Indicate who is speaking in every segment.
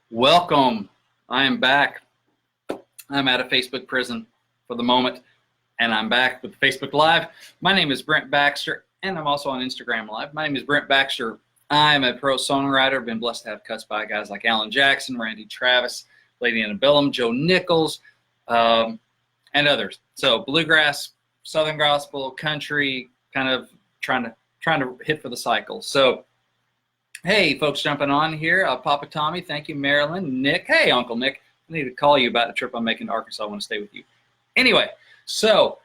Speaker 1: Welcome. I am back. I'm out of Facebook prison for the moment, and I'm back with Facebook Live. My name is Brent Baxter, and I'm also on Instagram Live. My name is Brent Baxter. I'm a pro songwriter. Been blessed to have cuts by guys like Alan Jackson, Randy Travis, Lady Antebellum, Joe Nichols, and others. So bluegrass, southern gospel, country, kind of trying to hit for the cycle. So hey, folks jumping on here. Papa Tommy, thank you. Marilyn, Nick. Hey, Uncle Nick. I need to call you about the trip I'm making to Arkansas. I want to stay with you. Anyway, so,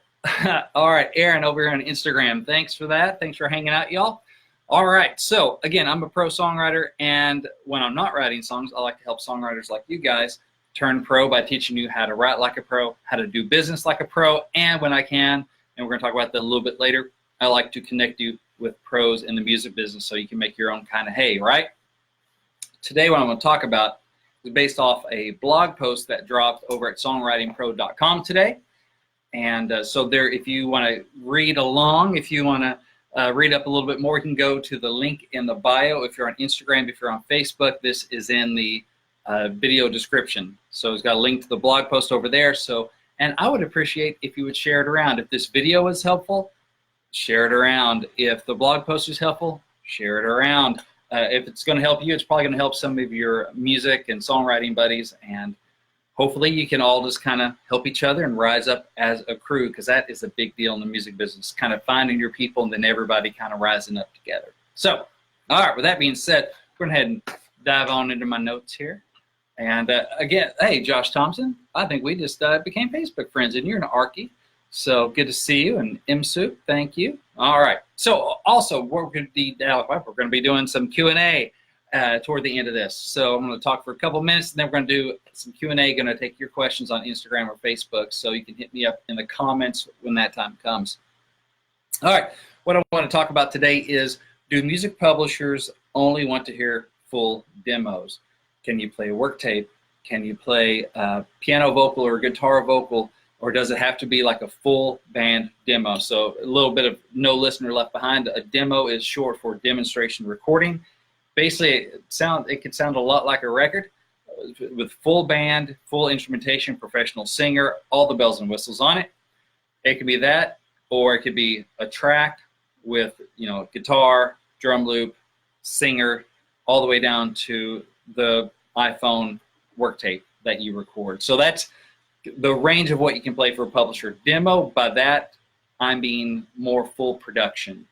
Speaker 1: all right, Aaron over here on Instagram. Thanks for that. Thanks for hanging out, y'all. All right, so, again, I'm a pro songwriter, and when I'm not writing songs, I like to help songwriters like you guys turn pro by teaching you how to write like a pro, how to do business like a pro, and when I can, and we're going to talk about that a little bit later, I like to connect you with pros in the music business so you can make your own kind of hay, right? Today what I'm going to talk about is based off a blog post that dropped over at songwritingpro.com today. And so there, if you want to read along, if you want to read up a little bit more, you can go to the link in the bio. If you're on Instagram, if you're on Facebook, this is in the video description. So it's got a link to the blog post over there. So, and I would appreciate if you would share it around. If this video is helpful, share it around. If the blog post is helpful, share it around. If it's going to help you, it's probably going to help some of your music and songwriting buddies, and hopefully you can all just kind of help each other and rise up as a crew, because that is a big deal in the music business, kind of finding your people and then everybody kind of rising up together. So, all right, with that being said, we're going to go ahead and dive on into my notes here. And again, hey, Josh Thompson, I think we just became Facebook friends, and you're an Archie. So good to see you, and MSoup, thank you. All right. So also, we're going to be doing some Q&A toward the end of this. So I'm going to talk for a couple minutes, and then we're going to do some Q&A. Going to take your questions on Instagram or Facebook, so you can hit me up in the comments when that time comes. All right. What I want to talk about today is, do music publishers only want to hear full demos? Can you play a work tape? Can you play piano vocal or guitar vocal? Or does it have to be like a full band demo? So a little bit of no listener left behind. A demo is short for demonstration recording. Basically, it could sound a lot like a record with full band, full instrumentation, professional singer, all the bells and whistles on it. It could be that, or it could be a track with, you know, guitar, drum loop, singer, all the way down to the iPhone work tape that you record. So that's the range of what you can play for a publisher. Demo, by that, I mean more full production,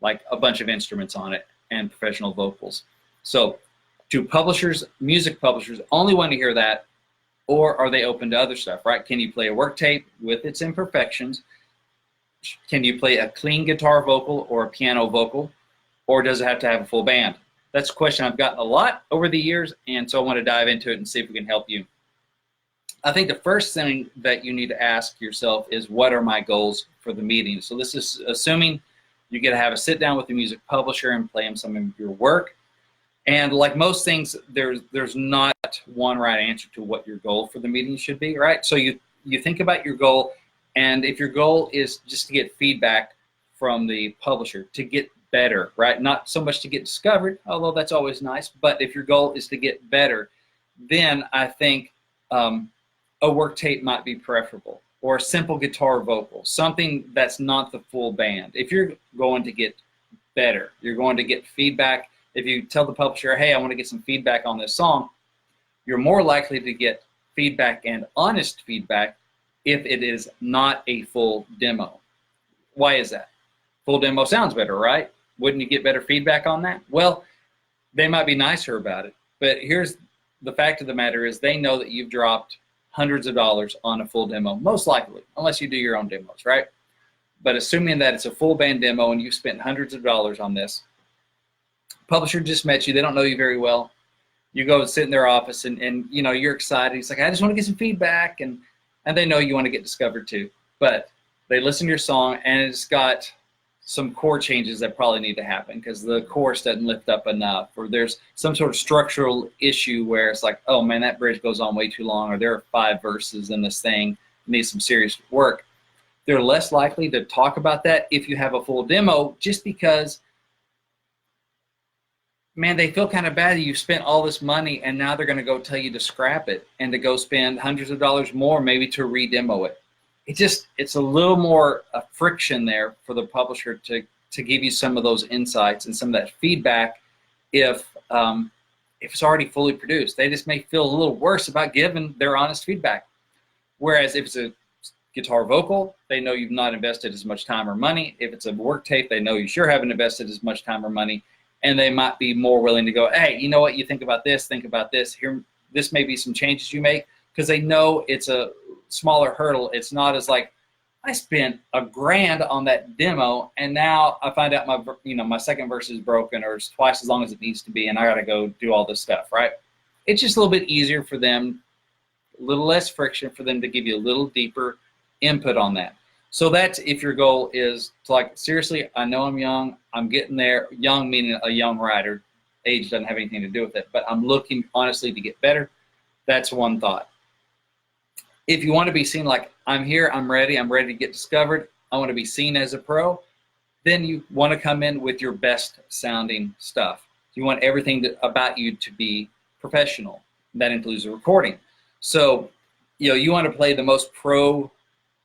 Speaker 1: like a bunch of instruments on it and professional vocals. So do publishers, music publishers, only want to hear that, or are they open to other stuff, right? Can you play a work tape with its imperfections? Can you play a clean guitar vocal or a piano vocal, or does it have to have a full band? That's a question I've gotten a lot over the years, and so I want to dive into it and see if we can help you. I think the first thing that you need to ask yourself is, what are my goals for the meeting? So this is assuming you get to have a sit down with the music publisher and play them some of your work. And like most things, there's not one right answer to what your goal for the meeting should be, right? So you think about your goal, and if your goal is just to get feedback from the publisher, to get better, right? Not so much to get discovered, although that's always nice, but if your goal is to get better, then I think a work tape might be preferable, or a simple guitar vocal, something that's not the full band. If you're going to get better, you're going to get feedback. If you tell the publisher, hey, I want to get some feedback on this song, you're more likely to get feedback, and honest feedback, if it is not a full demo. Why is that? Full demo sounds better, right? Wouldn't you get better feedback on that? Well, they might be nicer about it, but here's the fact of the matter is, they know that you've dropped hundreds of dollars on a full demo, most likely, unless you do your own demos, right? But assuming that it's a full band demo and you've spent hundreds of dollars on this, publisher just met you, they don't know you very well. You go sit in their office, and you know, you're excited. He's like, I just want to get some feedback, and they know you want to get discovered too. But they listen to your song, and it's got some chord changes that probably need to happen because the chorus doesn't lift up enough, or there's some sort of structural issue where it's like, oh man, that bridge goes on way too long, or there are 5 verses in this thing, needs some serious work. They're less likely to talk about that if you have a full demo, just because man, they feel kind of bad that you spent all this money and now they're going to go tell you to scrap it and to go spend hundreds of dollars more maybe to re-demo it. It's a little more friction there for the publisher to give you some of those insights and some of that feedback if it's already fully produced. They just may feel a little worse about giving their honest feedback. Whereas if it's a guitar vocal, they know you've not invested as much time or money. If it's a work tape, they know you sure haven't invested as much time or money, and they might be more willing to go, hey, you know what, you think about this, here, this may be some changes you make, because they know it's a smaller hurdle. It's not as like, I spent $1,000 on that demo, and now I find out my second verse is broken or it's twice as long as it needs to be, and I got to go do all this stuff, right? It's just a little bit easier for them, a little less friction for them to give you a little deeper input on that. So that's if your goal is to, like, seriously, I know I'm young, I'm getting there. Young meaning a young writer. Age doesn't have anything to do with it, but I'm looking honestly to get better. That's one thought. If you want to be seen like, I'm here, I'm ready to get discovered, I want to be seen as a pro, then you want to come in with your best sounding stuff. You want everything about you to be professional. That includes the recording. So, you want to play the most pro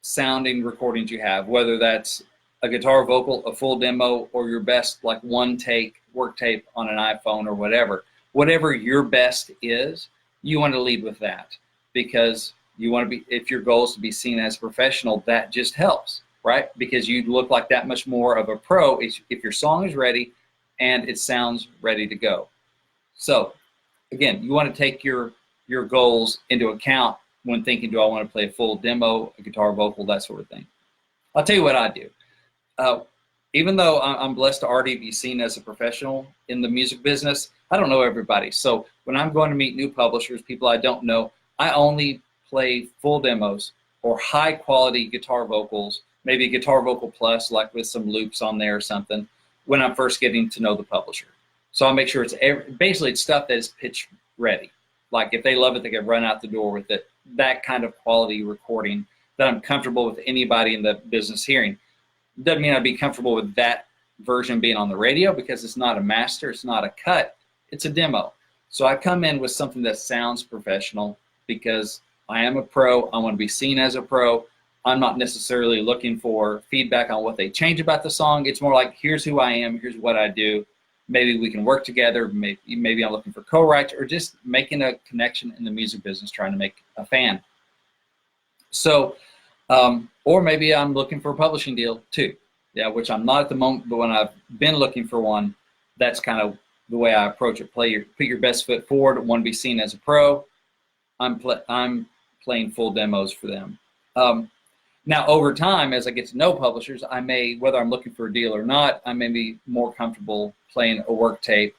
Speaker 1: sounding recordings you have, whether that's a guitar vocal, a full demo, or your best like one take work tape on an iPhone or whatever your best is, you want to lead with that, because you want to be, if your goal is to be seen as a professional, that just helps, right? Because you look like that much more of a pro if your song is ready and it sounds ready to go. So again, you want to take your goals into account when thinking, do I want to play a full demo, a guitar vocal, that sort of thing. I'll tell you what I do. Even though I'm blessed to already be seen as a professional in the music business, I don't know everybody. So when I'm going to meet new publishers, people I don't know, I only play full demos or high quality guitar vocals, maybe a guitar vocal plus, like with some loops on there or something, when I'm first getting to know the publisher. So I'll make sure basically it's stuff that is pitch ready. Like if they love it, they can run out the door with it. That kind of quality recording that I'm comfortable with anybody in the business hearing. Doesn't mean I'd be comfortable with that version being on the radio, because it's not a master, it's not a cut, it's a demo. So I come in with something that sounds professional because I am a pro, I want to be seen as a pro. I'm not necessarily looking for feedback on what they change about the song. It's more like, here's who I am, here's what I do. Maybe we can work together, maybe I'm looking for co-writes, or just making a connection in the music business, trying to make a fan. So, or maybe I'm looking for a publishing deal too, yeah, which I'm not at the moment, but when I've been looking for one, that's kind of the way I approach it. Put your best foot forward, want to be seen as a pro. I'm playing full demos for them. Now, over time, as I get to know publishers, I may, whether I'm looking for a deal or not, I may be more comfortable playing a work tape.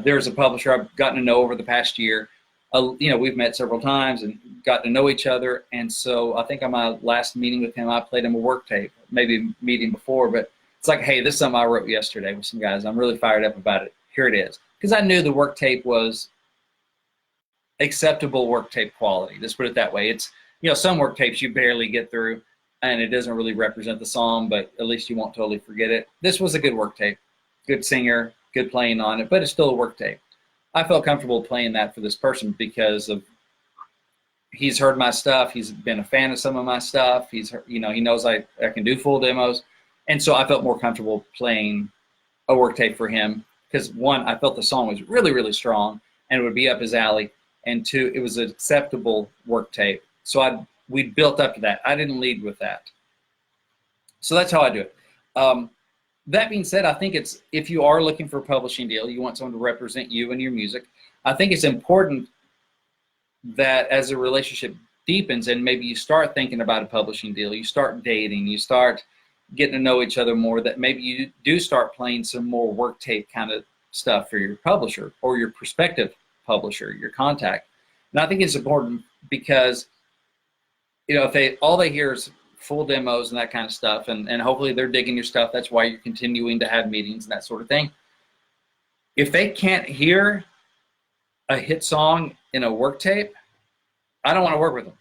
Speaker 1: There's a publisher I've gotten to know over the past year. We've met several times and got to know each other. And so I think on my last meeting with him, I played him a work tape, maybe a meeting before, but it's like, hey, this is something I wrote yesterday with some guys. I'm really fired up about it. Here it is. Because I knew the work tape was acceptable work tape quality. Let's put it that way. It's, some work tapes you barely get through and it doesn't really represent the song, but at least you won't totally forget it. This was a good work tape, good singer, good playing on it, but it's still a work tape. I felt comfortable playing that for this person because of, he's heard my stuff. He's been a fan of some of my stuff. He's, he knows I can do full demos. And so I felt more comfortable playing a work tape for him because, one, I felt the song was really, really strong and it would be up his alley. And two, it was an acceptable work tape. So we built up to that. I didn't lead with that. So that's how I do it. That being said, I think it's, if you are looking for a publishing deal, you want someone to represent you and your music, I think it's important that as the relationship deepens and maybe you start thinking about a publishing deal, you start dating, you start getting to know each other more, that maybe you do start playing some more work tape kind of stuff for your publisher or your prospective publisher, your contact. And I think it's important because, if all they hear is full demos and that kind of stuff, and hopefully they're digging your stuff, that's why you're continuing to have meetings and that sort of thing. If they can't hear a hit song in a work tape, I don't want to work with them.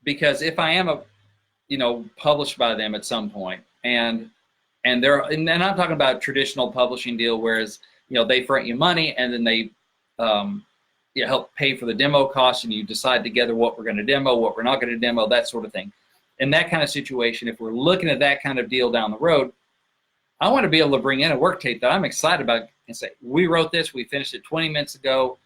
Speaker 1: Because if I am published by them at some point, and I'm talking about a traditional publishing deal, whereas they front you money, and then they help pay for the demo costs, and you decide together what we're going to demo, what we're not going to demo, that sort of thing. In that kind of situation, if we're looking at that kind of deal down the road, I want to be able to bring in a work tape that I'm excited about and say, we wrote this, we finished it 20 minutes ago,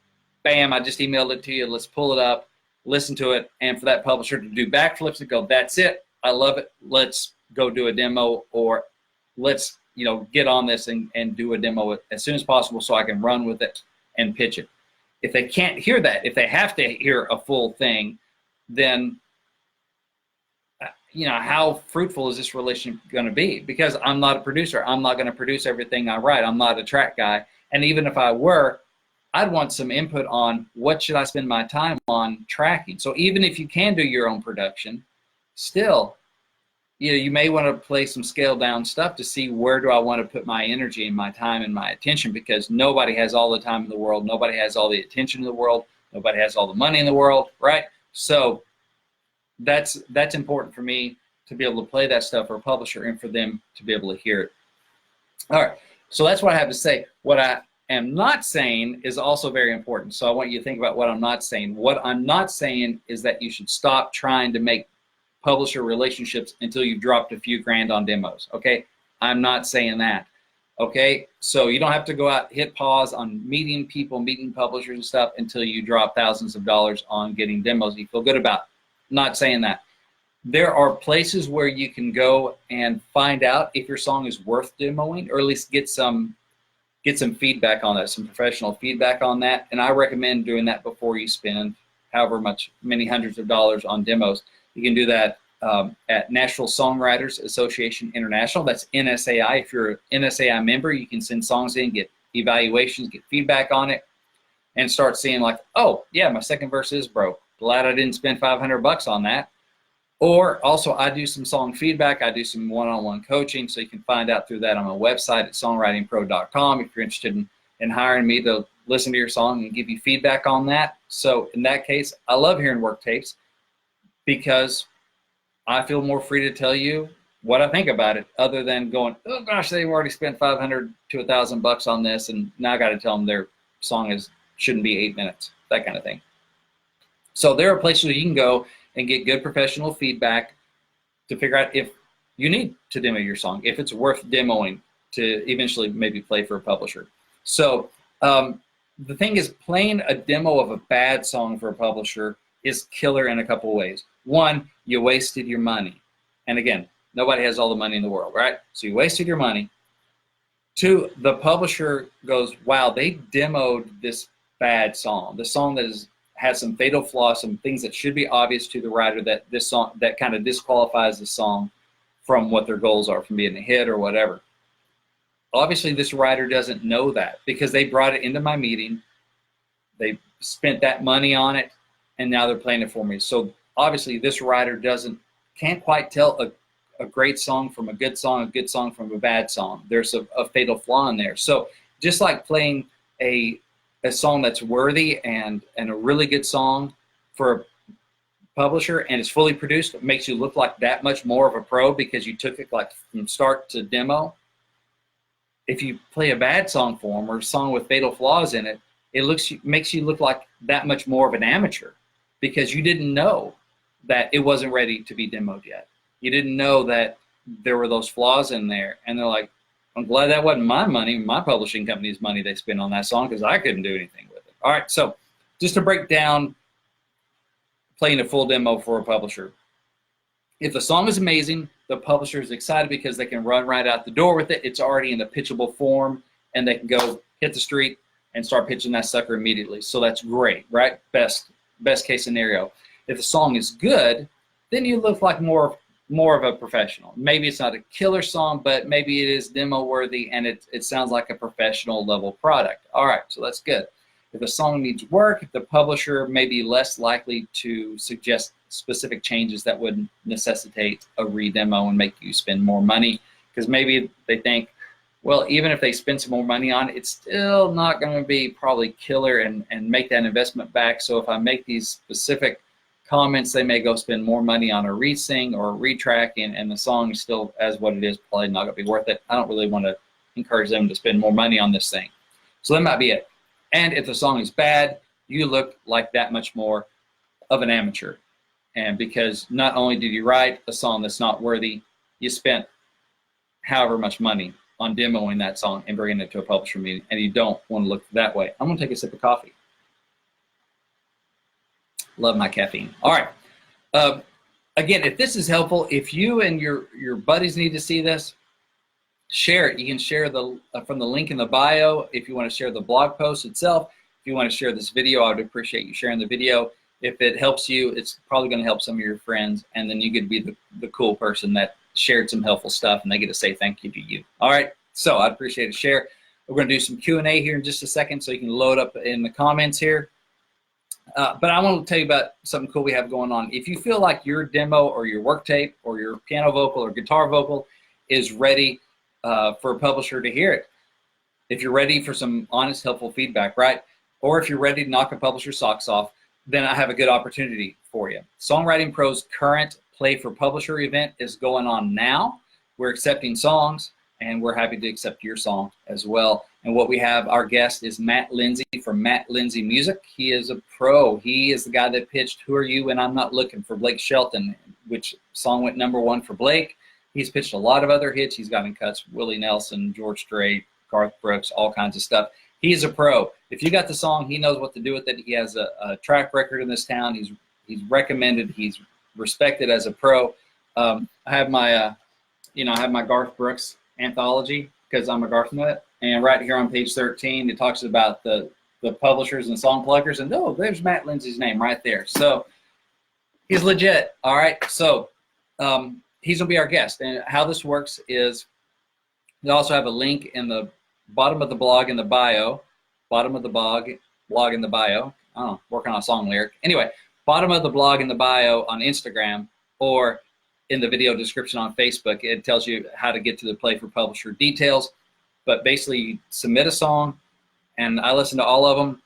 Speaker 1: bam, I just emailed it to you, let's pull it up, listen to it, and for that publisher to do backflips and go, that's it, I love it, let's go do a demo, or let's get on this and do a demo as soon as possible so I can run with it and pitch it. If they can't hear that, if they have to hear a full thing, then how fruitful is this relationship going to be? Because I'm not a producer. I'm not going to produce everything I write. I'm not a track guy. And even if I were, I'd want some input on what should I spend my time on tracking. So even if you can do your own production, still, you may want to play some scaled down stuff to see where do I want to put my energy and my time and my attention, because nobody has all the time in the world. Nobody has all the attention in the world. Nobody has all the money in the world, right? So that's important for me to be able to play that stuff for a publisher and for them to be able to hear it. All right, so that's what I have to say. What I am not saying is also very important. So I want you to think about what I'm not saying. What I'm not saying is that you should stop trying to make publisher relationships until you've dropped a few grand on demos, okay? I'm not saying that, okay? So you don't have to go out, hit pause on meeting people, meeting publishers and stuff until you drop thousands of dollars on getting demos you feel good about. Not saying that. There are places where you can go and find out if your song is worth demoing, or at least get some feedback on that, some professional feedback on that. And I recommend doing that before you spend many hundreds of dollars on demos. You can do that at National Songwriters Association International. That's NSAI. If you're an NSAI member, you can send songs in, get evaluations, get feedback on it, and start seeing like, oh yeah, my second verse is broke. Glad I didn't spend $500 on that. Or also, I do some song feedback. I do some one-on-one coaching, so you can find out through that on my website at songwritingpro.com if you're interested in hiring me to listen to your song and give you feedback on that. So in that case, I love hearing work tapes because I feel more free to tell you what I think about it, other than going, oh gosh, they've already spent $500 to $1,000 on this, and now I got to tell them their song shouldn't be 8 minutes, that kind of thing. So there are places where you can go and get good professional feedback to figure out if you need to demo your song, if it's worth demoing to eventually maybe play for a publisher. So the thing is, playing a demo of a bad song for a publisher is killer in a couple of ways. One, you wasted your money. And again, nobody has all the money in the world, right? So you wasted your money. Two, the publisher goes, wow, they demoed this bad song, the song that has some fatal flaws, some things that should be obvious to the writer, that this song, that kind of disqualifies the song from what their goals are, from being a hit or whatever. Obviously, this writer doesn't know that because they brought it into my meeting, they spent that money on it, and now they're playing it for me. So obviously, this writer can't quite tell a great song from a good song from a bad song. There's a fatal flaw in there. So just like playing a song that's worthy and a really good song for a publisher and it's fully produced, it makes you look like that much more of a pro because you took it like from start to demo. If you play a bad song for them or a song with fatal flaws in it, makes you look like that much more of an amateur because you didn't know that it wasn't ready to be demoed yet. You didn't know that there were those flaws in there, and they're like, I'm glad that wasn't my money, my publishing company's money they spent on that song, because I couldn't do anything with it. All right, so just to break down playing a full demo for a publisher. If the song is amazing, the publisher is excited because they can run right out the door with it. It's already in the pitchable form, and they can go hit the street and start pitching that sucker immediately. So that's great, right? Best case scenario. If the song is good, then you look like more of a professional. Maybe it's not a killer song, but maybe it is demo worthy and it sounds like a professional level product. All right, so that's good. If the song needs work, the publisher may be less likely to suggest specific changes that would necessitate a re-demo and make you spend more money, because maybe they think, well, even if they spend some more money on it, it's still not going to be probably killer and make that investment back. So if I make these specific comments, they may go spend more money on a re-sing or a retrack, and the song is still as what it is, probably not going to be worth it. I don't really want to encourage them to spend more money on this thing. So that might be it. And if the song is bad, you look like that much more of an amateur. And because not only did you write a song that's not worthy, you spent however much money on demoing that song and bringing it to a publisher meeting, and you don't want to look that way. I'm going to take a sip of coffee. Love my caffeine. All right. Again, if this is helpful, if you and your buddies need to see this, share it. You can share from the link in the bio. If you want to share the blog post itself, if you want to share this video, I would appreciate you sharing the video. If it helps you, it's probably going to help some of your friends, and then you get to be the cool person that shared some helpful stuff, and they get to say thank you to you. All right, so I'd appreciate a share. We're going to do some Q&A here in just a second, so you can load up in the comments here. But I want to tell you about something cool we have going on. If you feel like your demo or your work tape or your piano vocal or guitar vocal is ready for a publisher to hear it, if you're ready for some honest, helpful feedback, right? Or if you're ready to knock a publisher's socks off, then I have a good opportunity for you. Songwriting Pro's current Play for Publisher event is going on now. We're accepting songs, and we're happy to accept your song as well. And what we have, our guest is Matt Lindsay from Matt Lindsay Music. He is a pro. He is the guy that pitched Who Are You When I'm Not Looking for Blake Shelton, which song went #1 for Blake. He's pitched a lot of other hits. He's gotten cuts, Willie Nelson, George Strait, Garth Brooks, all kinds of stuff. He's a pro. If you got the song, he knows what to do with it. He has a track record in this town. He's recommended. He's respected as a pro. I have my, I have my Garth Brooks anthology because I'm a Garth nut. And right here on page 13, it talks about the publishers and song pluggers. And oh, there's Matt Lindsay's name right there. So he's legit. All right. So he's gonna be our guest. And how this works is we also have a link in the bottom of the blog in the bio, bottom of the blog in the bio. I don't know, working on a song lyric. Anyway, bottom of the blog in the bio on Instagram or in the video description on Facebook. It tells you how to get to the Play for Publisher details. But basically, you submit a song, and I listen to all of them,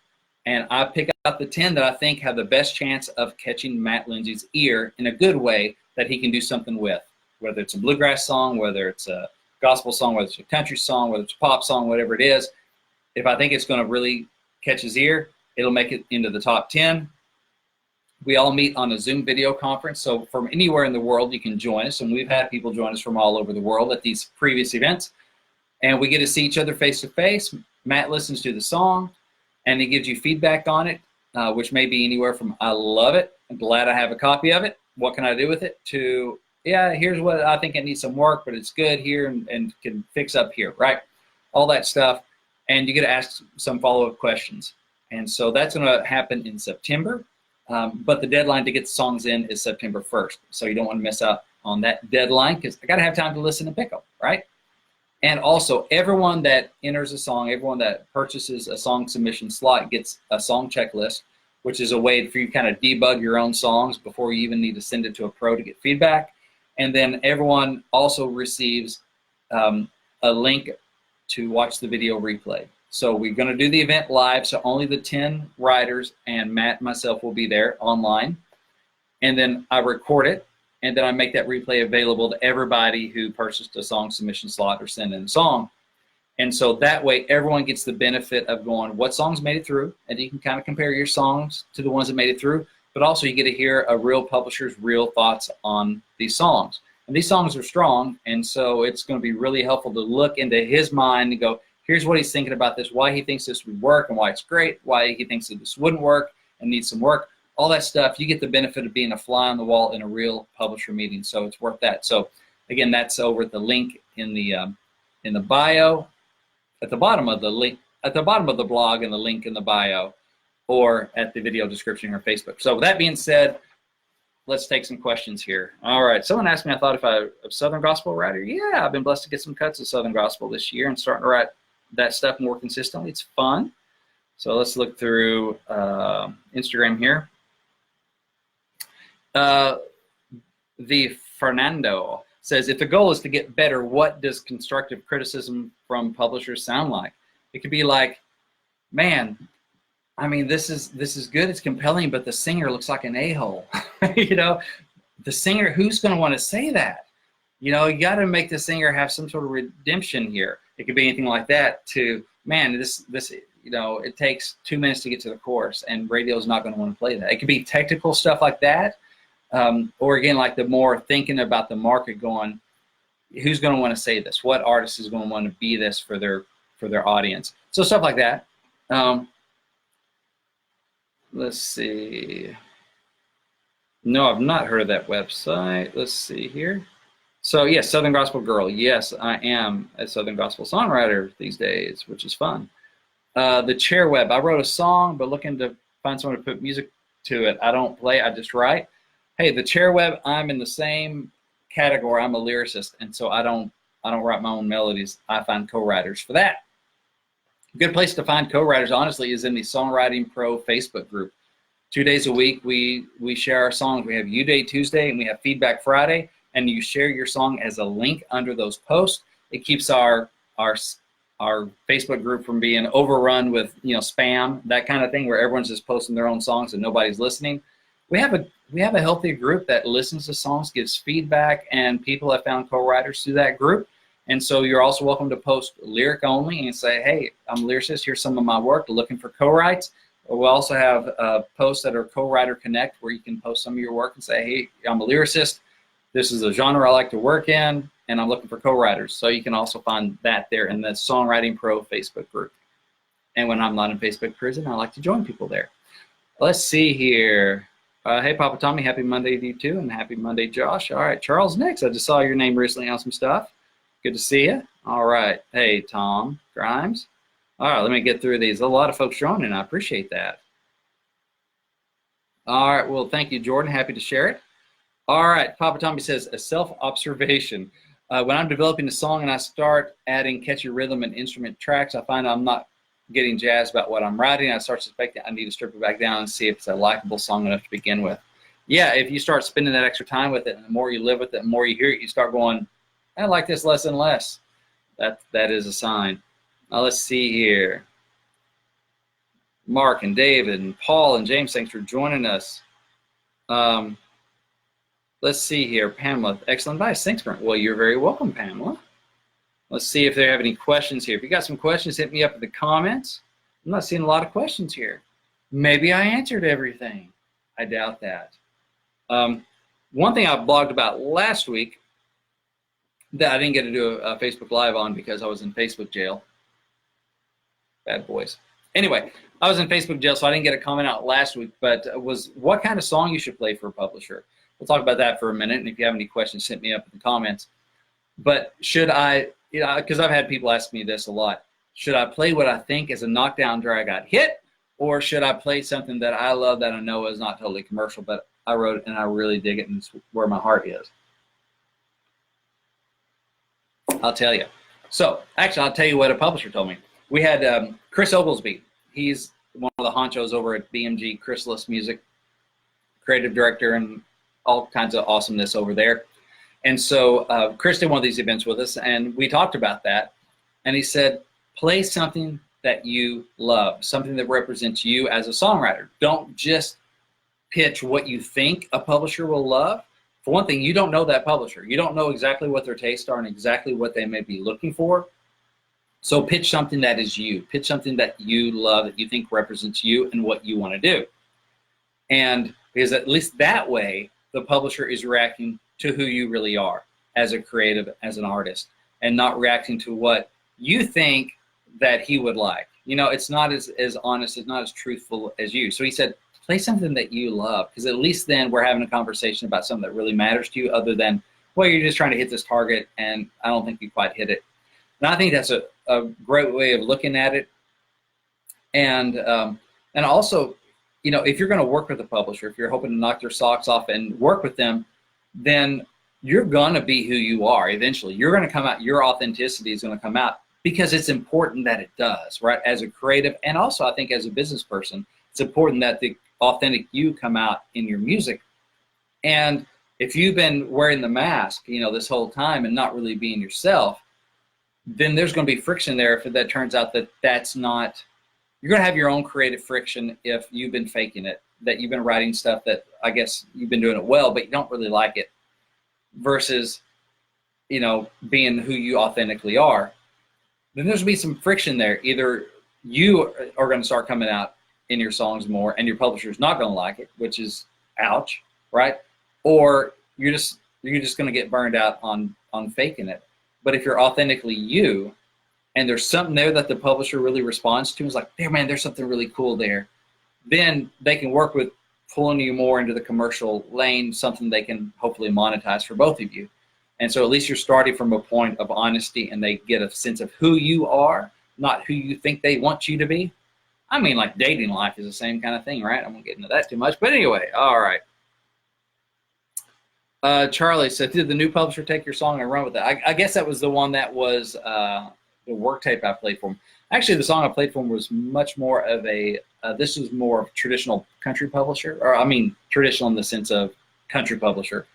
Speaker 1: and I pick out the 10 that I think have the best chance of catching Matt Lindsay's ear in a good way that he can do something with, whether it's a bluegrass song, whether it's a gospel song, whether it's a country song, whether it's a pop song, whatever it is. If I think it's going to really catch his ear, it'll make it into the top 10. We all meet on a Zoom video conference, so from anywhere in the world you can join us, and we've had people join us from all over the world at these previous events, and we get to see each other face to face. Matt listens to the song, and he gives you feedback on it, which may be anywhere from I love it, I'm glad I have a copy of it, what can I do with it, to yeah, here's what I think it needs some work, but it's good here and can fix up here, right? All that stuff. And you get to ask some follow-up questions. And so that's going to happen in September. But the deadline to get the songs in is September 1st. So you don't want to miss out on that deadline because I got to have time to listen and pick them, right? And also, everyone that enters a song, everyone that purchases a song submission slot gets a song checklist, which is a way for you to kind of debug your own songs before you even need to send it to a pro to get feedback. And then everyone also receives a link to watch the video replay. So we're going to do the event live, so only the 10 writers and Matt and myself will be there online. And then I record it, and then I make that replay available to everybody who purchased a song submission slot or sent in a song. And so that way everyone gets the benefit of going, what songs made it through? And you can kind of compare your songs to the ones that made it through. But also you get to hear a real publisher's real thoughts on these songs. And these songs are strong, and so it's going to be really helpful to look into his mind and go, here's what he's thinking about this, why he thinks this would work and why it's great, why he thinks that this wouldn't work and needs some work, all that stuff. You get the benefit of being a fly on the wall in a real publisher meeting, so it's worth that. So again, that's over at the link in the bio, at the bottom of the link, at the bottom of the blog and the link in the bio, or at the video description or Facebook. So with that being said, let's take some questions here. All right, someone asked me, I thought if I'm a Southern Gospel writer. Yeah, I've been blessed to get some cuts of Southern Gospel this year and starting to write that stuff more consistently. It's fun. So let's look through Instagram here. The Fernando says, if the goal is to get better, what does constructive criticism from publishers sound like? It could be like, man, I mean, this is good, it's compelling, but the singer looks like an a-hole. You know, the singer, who's going to want to say that? You know, you got to make the singer have some sort of redemption here. It could be anything like that to, man, this it takes 2 minutes to get to the chorus, and radio is not going to want to play that. It could be technical stuff like that, or again, like the more thinking about the market, going, who's going to want to say this? What artist is going to want to be this for their audience? So stuff like that. Let's see. No, I've not heard of that website. Let's see here. So yes, Southern Gospel Girl. Yes, I am a Southern Gospel songwriter these days, which is fun. The Chair Web. I wrote a song, but looking to find someone to put music to it. I don't play, I just write. Hey, the Chair Web, I'm in the same category. I'm a lyricist, and so I don't write my own melodies. I find co-writers for that. A good place to find co-writers, honestly, is in the Songwriting Pro Facebook group. 2 days a week, we share our songs. We have U Day Tuesday and we have Feedback Friday, and you share your song as a link under those posts. It keeps our Facebook group from being overrun with spam, that kind of thing, where everyone's just posting their own songs and nobody's listening. We have a healthy group that listens to songs, gives feedback, and people have found co-writers through that group. And so you're also welcome to post lyric only and say, hey, I'm a lyricist, here's some of my work, looking for co-writes. We'll also have posts that are Co-Writer Connect, where you can post some of your work and say, hey, I'm a lyricist, this is a genre I like to work in, and I'm looking for co-writers. So you can also find that there in the Songwriting Pro Facebook group. And when I'm not in Facebook prison, I like to join people there. Let's see here. Hey, Papa Tommy, happy Monday to you too, and happy Monday, Josh. All right, Charles next. I just saw your name recently on some stuff. Good to see you. All right. Hey, Tom Grimes. All right, let me get through these. A lot of folks joining. I appreciate that. All right, well, thank you, Jordan. Happy to share it. All right, Papa Tommy says, a self-observation. When I'm developing a song and I start adding catchy rhythm and instrument tracks, I find I'm not getting jazzed about what I'm writing. I start suspecting I need to strip it back down and see if it's a likable song enough to begin with. Yeah, if you start spending that extra time with it, and the more you live with it, the more you hear it, you start going, I like this less and less. That is a sign. Now let's see here. Mark and David and Paul and James, thanks for joining us. Let's see here. Pamela, excellent advice. Thanks, Brent. Well, you're very welcome, Pamela. Let's see if they have any questions here. If you got some questions, hit me up in the comments. I'm not seeing a lot of questions here. Maybe I answered everything. I doubt that. One thing I blogged about last week that I didn't get to do a Facebook Live on because I was in Facebook jail. Bad boys. Anyway, I was in Facebook jail, so I didn't get a comment out last week, but was what kind of song you should play for a publisher. We'll talk about that for a minute, and if you have any questions, hit me up in the comments. But should I, because I've had people ask me this a lot, should I play what I think is a knockdown drag out hit, or should I play something that I love that I know is not totally commercial, but I wrote it and I really dig it and it's where my heart is? I'll tell you. So, actually, I'll tell you what a publisher told me. We had Chris Oglesby. He's one of the honchos over at BMG Chrysalis Music, creative director and all kinds of awesomeness over there. And so Chris did one of these events with us, and we talked about that. And he said, play something that you love, something that represents you as a songwriter. Don't just pitch what you think a publisher will love. For one thing, you don't know that publisher. You don't know exactly what their tastes are and exactly what they may be looking for. So pitch something that is you. Pitch something that you love, that you think represents you and what you want to do. And because at least that way, the publisher is reacting to who you really are as a creative, as an artist, and not reacting to what you think that he would like. It's not as honest, it's not as truthful as you. So he said, play something that you love, because at least then we're having a conversation about something that really matters to you, other than, well, you're just trying to hit this target and I don't think you quite hit it. And I think that's a great way of looking at it. And also, if you're going to work with a publisher, if you're hoping to knock their socks off and work with them, then you're going to be who you are eventually. You're going to come out, your authenticity is going to come out, because it's important that it does, right? As a creative, and also I think as a business person, it's important that the authentic you come out in your music. And if you've been wearing the mask, this whole time and not really being yourself, then there's going to be friction there if that turns out that that's not, you're going to have your own creative friction if you've been faking it, that you've been writing stuff that I guess you've been doing it well, but you don't really like it, versus, being who you authentically are. Then there's going to be some friction there. Either you are going to start coming out in your songs more, and your publisher's not going to like it, which is ouch, right? Or you're just going to get burned out on faking it. But if you're authentically you, and there's something there that the publisher really responds to, is like, there, man, there's something really cool there, then they can work with pulling you more into the commercial lane, something they can hopefully monetize for both of you. And so at least you're starting from a point of honesty, and they get a sense of who you are, not who you think they want you to be. I mean, like dating life is the same kind of thing, right? I won't get into that too much. But anyway, all right. Charlie said, did the new publisher take your song and run with it? I guess that was the one that was the work tape I played for him. Actually, the song I played for him was much more of a, this was more of traditional country publisher, or I mean, traditional in the sense of country publisher.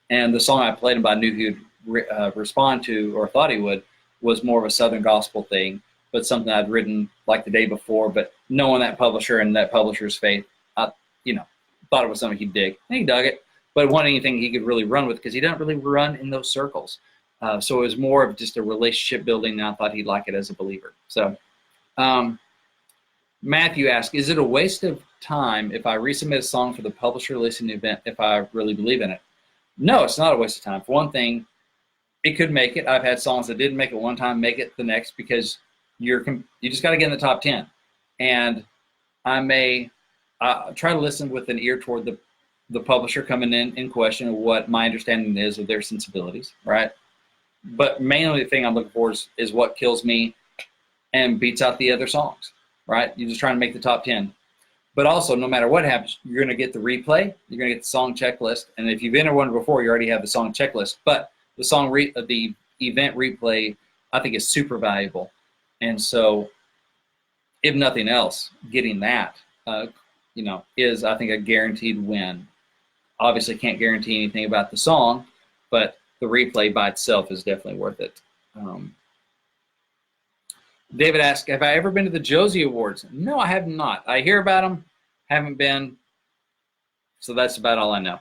Speaker 1: And the song I played him, I knew he would respond to, or thought he would, was more of a Southern gospel thing, but something I'd written like the day before. But knowing that publisher and that publisher's faith, I, thought it was something he'd dig. And he dug it, but it wasn't anything he could really run with, because he doesn't really run in those circles. So it was more of just a relationship building, and I thought he'd like it as a believer. So Matthew asked, is it a waste of time if I resubmit a song for the publisher listening event if I really believe in it? No, it's not a waste of time. For one thing, it could make it. I've had songs that didn't make it one time make it the next, because you just got to get in the top 10. And I may try to listen with an ear toward the publisher coming in question of what my understanding is of their sensibilities, right? But mainly the thing I'm looking for is what kills me and beats out the other songs, right? You're just trying to make the top 10. But also, no matter what happens, you're going to get the replay, you're going to get the song checklist, and if you've entered one before, you already have the song checklist. But the the event replay, I think, is super valuable. And so, if nothing else, getting that, is, I think, a guaranteed win. Obviously, can't guarantee anything about the song, but the replay by itself is definitely worth it. David asked, have I ever been to the Josie Awards? No, I have not. I hear about them, haven't been, so that's about all I know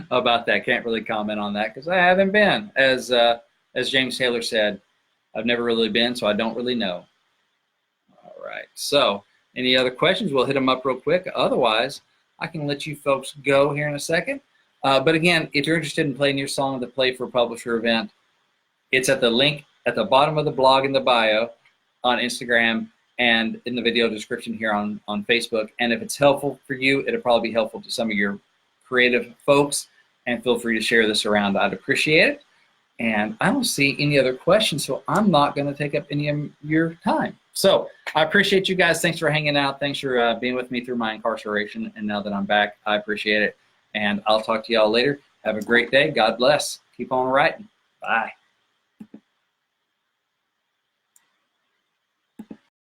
Speaker 1: about that. Can't really comment on that because I haven't been. As James Taylor said, I've never really been, so I don't really know. All right, so any other questions? We'll hit them up real quick. Otherwise, I can let you folks go here in a second. But again, if you're interested in playing your song at the Play for Publisher event, it's at the link at the bottom of the blog in the bio on Instagram and in the video description here on Facebook. And if it's helpful for you, it'll probably be helpful to some of your creative folks. And feel free to share this around. I'd appreciate it. And I don't see any other questions, so I'm not going to take up any of your time. So I appreciate you guys. Thanks for hanging out. Thanks for being with me through my incarceration. And now that I'm back, I appreciate it. And I'll talk to y'all later. Have a great day. God bless. Keep on writing. Bye.